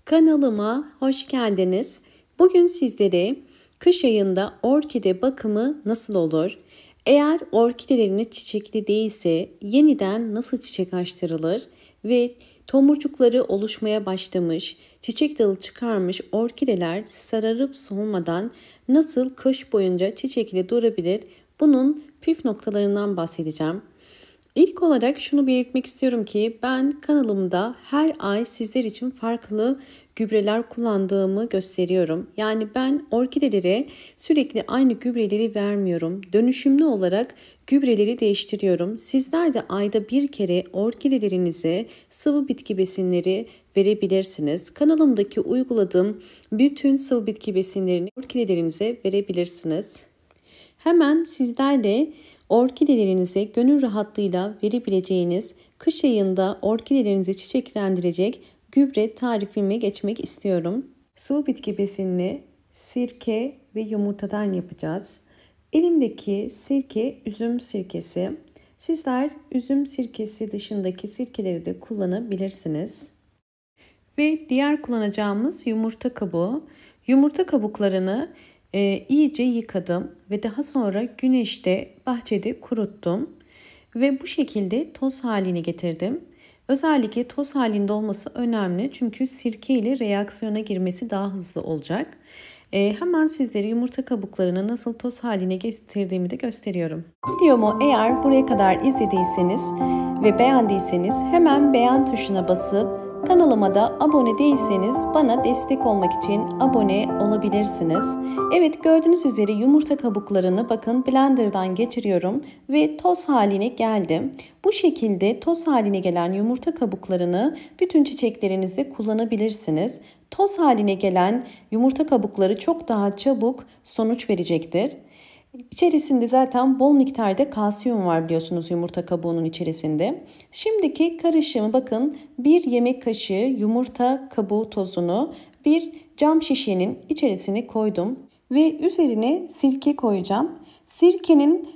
Kanalıma hoş geldiniz. Bugün sizlere kış ayında orkide bakımı nasıl olur? Eğer orkideleriniz çiçekli değilse yeniden nasıl çiçek açtırılır? Ve tomurcukları oluşmaya başlamış, çiçek dalı çıkarmış orkideler sararıp solmadan nasıl kış boyunca çiçekli durabilir? Bunun püf noktalarından bahsedeceğim. İlk olarak şunu belirtmek istiyorum ki ben kanalımda her ay sizler için farklı gübreler kullandığımı gösteriyorum. Yani ben orkidelere sürekli aynı gübreleri vermiyorum. Dönüşümlü olarak gübreleri değiştiriyorum. Sizler de ayda bir kere orkidelerinize sıvı bitki besinleri verebilirsiniz. Kanalımdaki uyguladığım bütün sıvı bitki besinlerini orkidelerinize verebilirsiniz. Hemen sizlerle orkidelerinize gönül rahatlığıyla verebileceğiniz kış ayında orkidelerinizi çiçeklendirecek gübre tarifime geçmek istiyorum. Sıvı bitki besinini sirke ve yumurtadan yapacağız. Elimdeki sirke üzüm sirkesi. Sizler üzüm sirkesi dışındaki sirkeleri de kullanabilirsiniz. Ve diğer kullanacağımız yumurta kabuğu. Yumurta kabuklarını iyice yıkadım ve daha sonra güneşte bahçede kuruttum ve bu şekilde toz haline getirdim. Özellikle toz halinde olması önemli çünkü sirke ile reaksiyona girmesi daha hızlı olacak. Hemen sizlere yumurta kabuklarını nasıl toz haline getirdiğimi de gösteriyorum. Videomu eğer buraya kadar izlediyseniz ve beğendiyseniz hemen beğen tuşuna basıp kanalıma da abone değilseniz bana destek olmak için abone olabilirsiniz. Evet, gördüğünüz üzere yumurta kabuklarını bakın blenderdan geçiriyorum ve toz haline geldi. Bu şekilde toz haline gelen yumurta kabuklarını bütün çiçeklerinizde kullanabilirsiniz. Toz haline gelen yumurta kabukları çok daha çabuk sonuç verecektir. İçerisinde zaten bol miktarda kalsiyum var biliyorsunuz yumurta kabuğunun içerisinde. Şimdiki karışımı bakın, bir yemek kaşığı yumurta kabuğu tozunu bir cam şişenin içerisine koydum. Ve üzerine sirke koyacağım. Sirkenin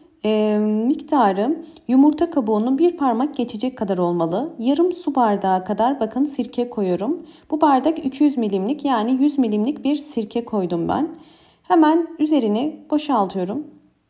miktarı yumurta kabuğunun bir parmak geçecek kadar olmalı. Yarım su bardağı kadar bakın sirke koyuyorum. Bu bardak 200 milimlik yani 100 milimlik bir sirke koydum ben. Hemen üzerine boşaltıyorum.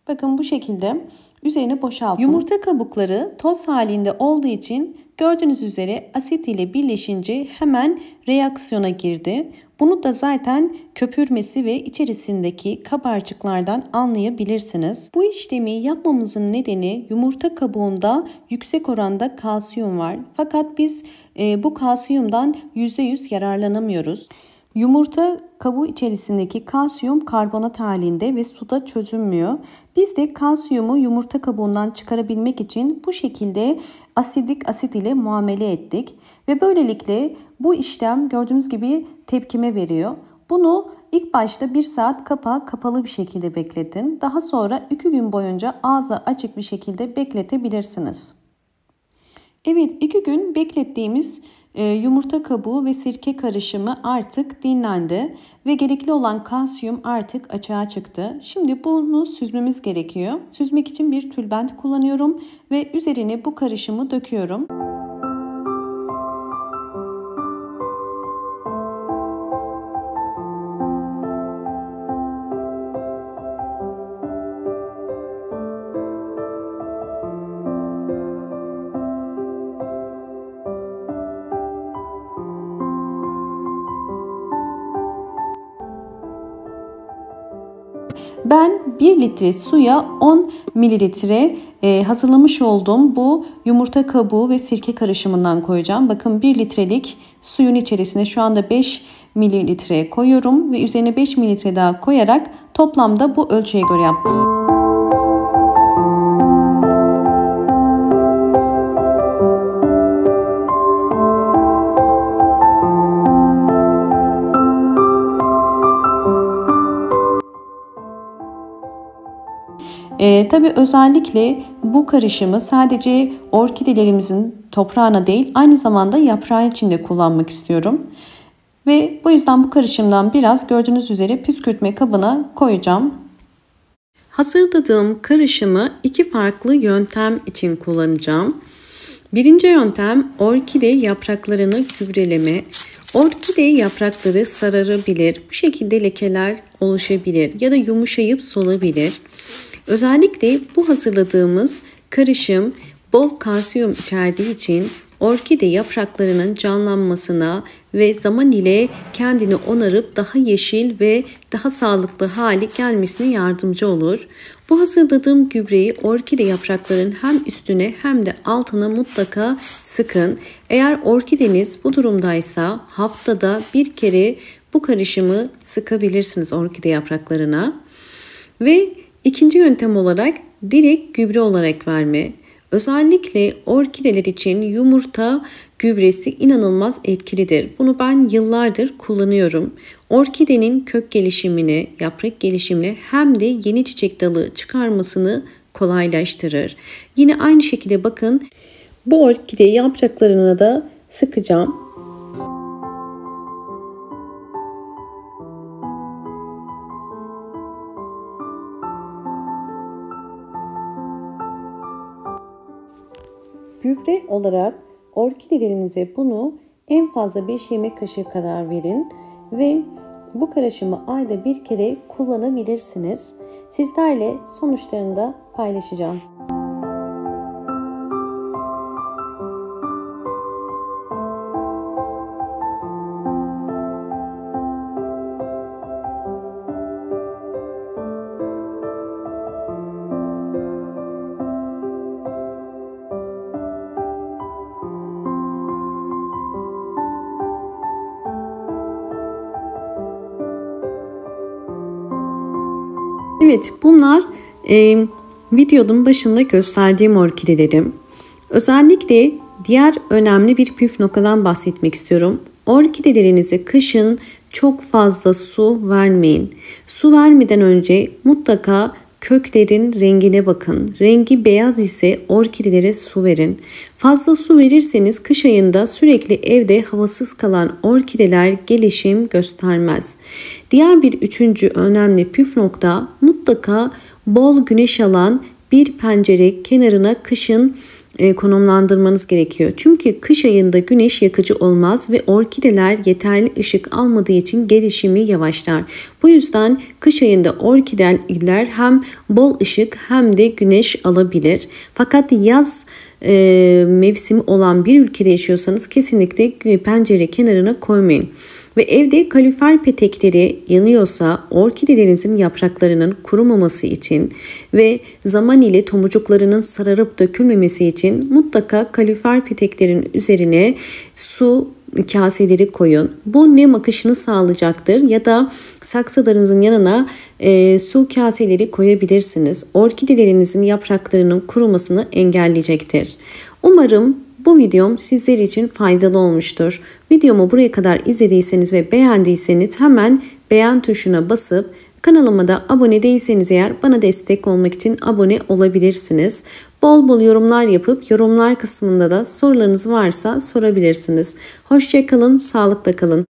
Bakın bu şekilde üzerine boşalttım. Yumurta kabukları toz halinde olduğu için gördüğünüz üzere asit ile birleşince hemen reaksiyona girdi. Bunu da zaten köpürmesi ve içerisindeki kabarcıklardan anlayabilirsiniz. Bu işlemi yapmamızın nedeni yumurta kabuğunda yüksek oranda kalsiyum var. Fakat biz bu kalsiyumdan %100 yararlanamıyoruz. Yumurta kabuğu içerisindeki kalsiyum karbonat halinde ve suda çözünmüyor. Biz de kalsiyumu yumurta kabuğundan çıkarabilmek için bu şekilde asidik asit ile muamele ettik. Ve böylelikle bu işlem gördüğünüz gibi tepkime veriyor. Bunu ilk başta 1 saat kapalı bir şekilde bekletin. Daha sonra 2 gün boyunca ağzı açık bir şekilde bekletebilirsiniz. Evet, 2 gün beklettiğimiz yumurta kabuğu ve sirke karışımı artık dinlendi ve gerekli olan kalsiyum artık açığa çıktı. Şimdi bunu süzmemiz gerekiyor. Süzmek için bir tülbent kullanıyorum ve üzerine bu karışımı döküyorum. Ben 1 litre suya 10 mililitre hazırlamış olduğum bu yumurta kabuğu ve sirke karışımından koyacağım. Bakın 1 litrelik suyun içerisine şu anda 5 mililitre koyuyorum ve üzerine 5 mililitre daha koyarak toplamda bu ölçüye göre yaptım. Tabii özellikle bu karışımı sadece orkidelerimizin toprağına değil aynı zamanda yaprağı için de kullanmak istiyorum. Ve bu yüzden bu karışımdan biraz gördüğünüz üzere püskürtme kabına koyacağım. Hazırladığım karışımı 2 farklı yöntem için kullanacağım. Birinci yöntem orkide yapraklarını gübreleme. Orkide yaprakları sararabilir, bu şekilde lekeler oluşabilir ya da yumuşayıp solabilir. Özellikle bu hazırladığımız karışım bol kalsiyum içerdiği için orkide yapraklarının canlanmasına ve zaman ile kendini onarıp daha yeşil ve daha sağlıklı hale gelmesine yardımcı olur. Bu hazırladığım gübreyi orkide yapraklarının hem üstüne hem de altına mutlaka sıkın. Eğer orkideniz bu durumdaysa haftada bir kere bu karışımı sıkabilirsiniz orkide yapraklarına. Ve ikinci yöntem olarak direkt gübre olarak verme. Özellikle orkideler için yumurta gübresi inanılmaz etkilidir. Bunu ben yıllardır kullanıyorum. Orkidenin kök gelişimini, yaprak gelişimini hem de yeni çiçek dalı çıkarmasını kolaylaştırır. Yine aynı şekilde bakın, bu orkide yapraklarına da sıkacağım. Gübre olarak orkidelerinize bunu en fazla 5 yemek kaşığı kadar verin ve bu karışımı ayda bir kere kullanabilirsiniz. Sizlerle sonuçlarını da paylaşacağım. Evet, bunlar videonun başında gösterdiğim orkidelerim. Özellikle diğer önemli bir püf noktadan bahsetmek istiyorum. Orkidelerinize kışın çok fazla su vermeyin. Su vermeden önce mutlaka köklerin rengine bakın. Rengi beyaz ise orkidelere su verin. Fazla su verirseniz kış ayında sürekli evde havasız kalan orkideler gelişim göstermez. Diğer bir üçüncü önemli püf nokta, mutlaka bol güneş alan bir pencere kenarına kışın konumlandırmanız gerekiyor. Çünkü kış ayında güneş yakıcı olmaz ve orkideler yeterli ışık almadığı için gelişimi yavaşlar. Bu yüzden kış ayında orkideler hem bol ışık hem de güneş alabilir. Fakat yaz mevsimi olan bir ülkede yaşıyorsanız kesinlikle pencere kenarına koymayın. Ve evde kalorifer petekleri yanıyorsa orkidelerinizin yapraklarının kurumaması için ve zaman ile tomurcuklarının sararıp dökülmemesi için mutlaka kalorifer peteklerin üzerine su kaseleri koyun. Bu nem akışını sağlayacaktır ya da saksılarınızın yanına su kaseleri koyabilirsiniz. Orkidelerinizin yapraklarının kurumasını engelleyecektir. Umarım bu videom sizler için faydalı olmuştur. Videomu buraya kadar izlediyseniz ve beğendiyseniz hemen beğen tuşuna basıp kanalıma da abone değilseniz eğer bana destek olmak için abone olabilirsiniz. Bol bol yorumlar yapıp yorumlar kısmında da sorularınız varsa sorabilirsiniz. Hoşça kalın, sağlıkla kalın.